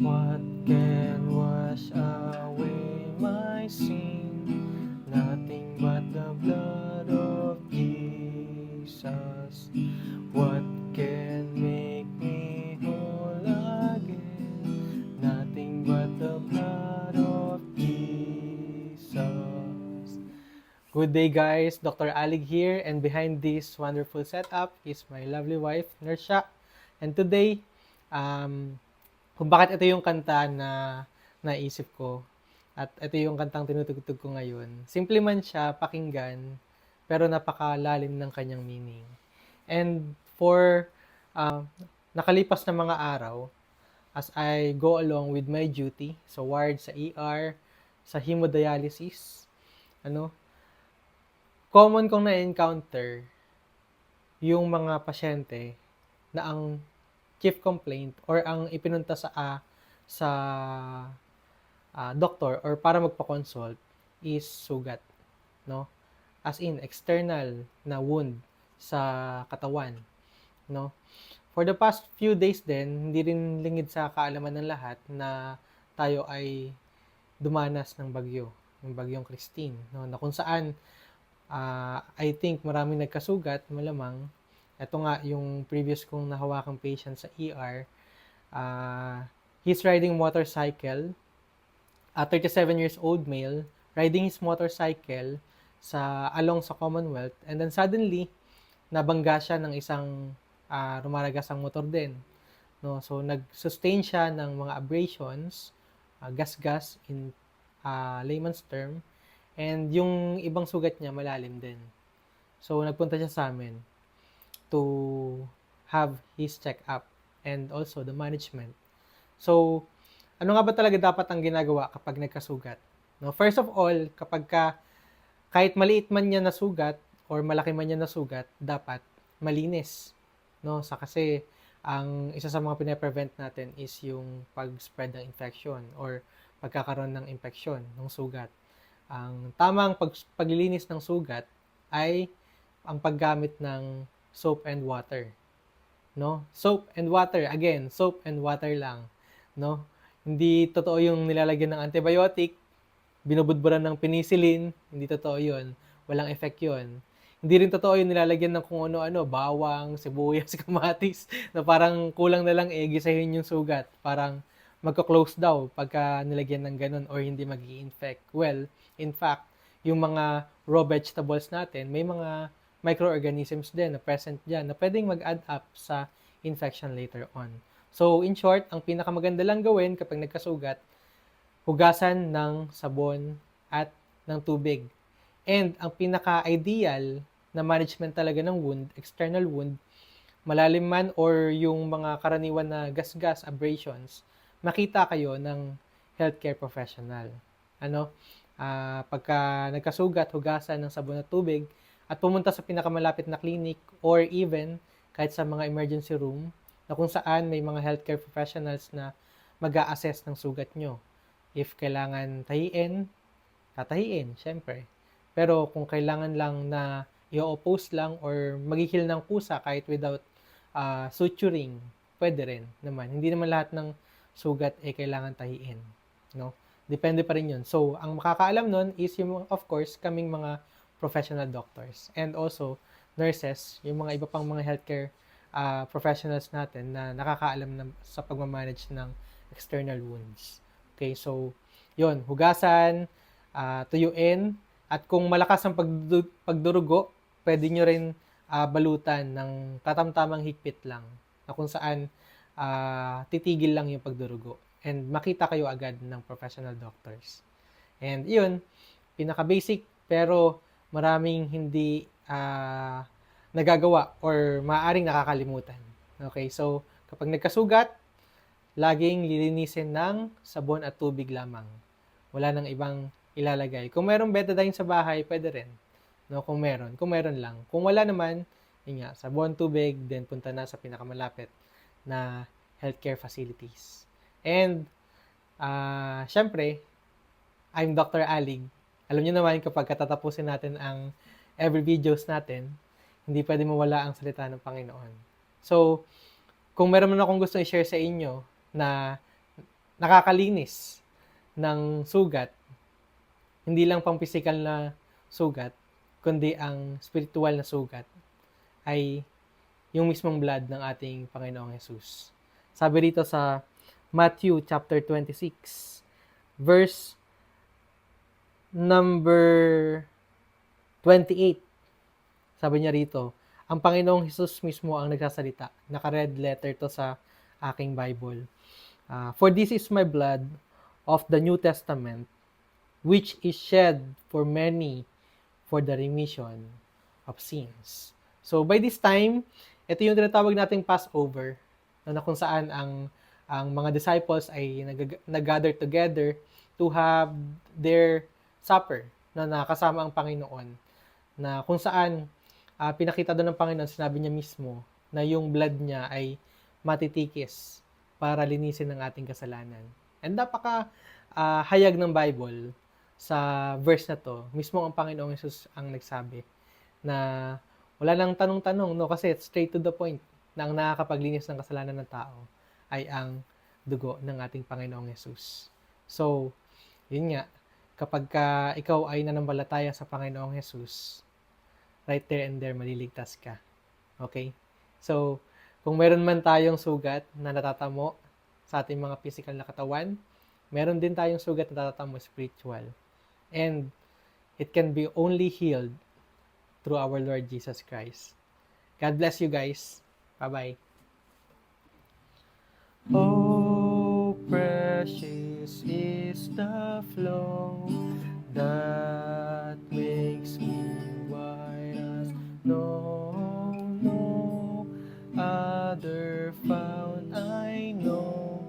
What can wash away my sin? Nothing but the blood of Jesus. What can make me whole again? Nothing but the blood of Jesus. Good day guys, Dr. Alig here, and behind this wonderful setup is my lovely wife, Nersha. And today, um, kung bakit ito yung kanta na naisip ko at ito yung kantang tinutugtog ko ngayon. Simple man siya pakinggan, pero napakalalim ng kanyang meaning. And for nakalipas na mga araw, as I go along with my duty, so ward sa ER, sa hemodialysis, common kong na-encounter yung mga pasyente na ang chief complaint or ang ipinunta sa doktor or para magpa-consult is sugat, no? As in external na wound sa katawan, no? For the past few days din, hindi rin lingid sa kaalaman ng lahat na tayo ay dumanas ng bagyo, yung bagyong Christine, no? Na kung saan I think maraming nagkasugat, malamang. Ito nga yung previous kong nahawakang patient sa ER. He's riding motorcycle, a 37 years old male, riding his motorcycle along sa Commonwealth, and then suddenly nabangga siya ng isang rumaragasang motor din, no? So nag-sustain siya ng mga abrasions, gas-gas in layman's term, and yung ibang sugat niya malalim din. So nagpunta siya sa amin to have his check-up and also the management. So ano nga ba talaga dapat ang ginagawa kapag nagkasugat? No, first of all, kahit maliit man niya na sugat or malaki man niya na sugat, dapat malinis. No, kasi ang isa sa mga pine-prevent natin is yung pag-spread ng infection or pagkakaroon ng infection ng sugat. Ang tamang paglilinis ng sugat ay ang paggamit ng soap and water. No? Soap and water, again, soap and water lang. No? Hindi totoo yung nilalagyan ng antibiotic, binubudburan ng penicillin, hindi totoo yun. Walang effect yun. Hindi rin totoo yung nilalagyan ng kung ano-ano, bawang, sibuyas, kamatis, na parang kulang na lang gisahin yung sugat. Parang magka-close daw pagka nilagyan ng ganun or hindi mag-i-infect. Well, in fact, yung mga raw vegetables natin, may mga microorganisms din na present dyan na pwedeng mag-add up sa infection later on. So, in short, ang pinakamaganda lang gawin kapag nagkasugat, hugasan ng sabon at ng tubig. And ang pinaka-ideal na management talaga ng wound, external wound, malalim man or yung mga karaniwan na gas-gas abrasions, makita kayo ng healthcare professional. Pagka nagkasugat, hugasan ng sabon at tubig at pumunta sa pinakamalapit na clinic or even kahit sa mga emergency room na kung saan may mga healthcare professionals na mag-a-assess ng sugat nyo. If kailangan tahiin, tatahiin, syempre. Pero kung kailangan lang na i-oppose lang or mag-heal ng pusa kahit without suturing, pwede rin naman. Hindi naman lahat ng sugat ay kailangan tahiin, no? Depende pa rin yun. So, ang makakaalam nun is yung, of course, kaming mga professional doctors and also nurses, yung mga iba pang mga healthcare professionals natin na nakakaalam na sa pagmamanage ng external wounds. Okay, so, yun, hugasan, tuyuin, at kung malakas ang pagdurugo, pwede nyo rin balutan ng tatamtamang higpit lang na kung saan titigil lang yung pagdurugo and makita kayo agad ng professional doctors. And yun, pinaka-basic pero maraming hindi nagagawa or maaaring nakakalimutan. Okay, so kapag nagkasugat, laging lilinisin ng sabon at tubig lamang. Wala nang ibang ilalagay. Kung mayroong betadine sa bahay, pwede rin. No, kung meron lang. Kung wala naman, yun nga, sabon, tubig, then punta na sa pinakamalapit na healthcare facilities. And, syempre, I'm Dr. Alig. Alam niyo naman kapag katatapusin natin ang every videos natin, hindi pwede mawala ang salita ng Panginoon. So, kung meron man akong gusto i-share sa inyo na nakakalinis ng sugat, hindi lang pang physical na sugat, kundi ang spiritual na sugat, ay yung mismong blood ng ating Panginoong Jesus. Sabi rito sa Matthew chapter 26, verse number 28. Sabi niya rito, ang Panginoong Jesus mismo ang nagsasalita. Naka-red letter to sa aking Bible. For this is my blood of the New Testament, which is shed for many for the remission of sins. So by this time, ito yung tinatawag nating Passover, na kung saan ang mga disciples ay nag-gather together to have their supper na nakasama ang Panginoon, na kung saan pinakita doon ng Panginoon, sinabi niya mismo na yung blood niya ay matitikis para linisin ang ating kasalanan. And napaka hayag ng Bible sa verse na to. Mismo ang Panginoong Jesus ang nagsabi na wala nang tanong-tanong, no? Kasi straight to the point na ang nakakapaglinis ng kasalanan ng tao ay ang dugo ng ating Panginoong Jesus. So, yun nga, kapag ikaw ay nananampalataya sa Panginoong Jesus, right there and there, maliligtas ka. Okay? So, kung meron man tayong sugat na natatamo sa ating mga physical na katawan, meron din tayong sugat na natatamo spiritual. And it can be only healed through our Lord Jesus Christ. God bless you guys. Bye-bye. Oh, precious is the flow that makes me white as snow. No other found I know,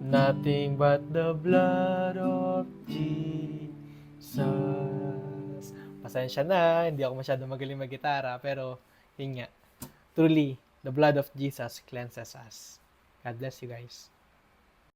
nothing but the blood of Jesus. Pasensya na, hindi ako masyado magaling mag-gitara, pero yun nga, truly, the blood of Jesus cleanses us. God bless you guys.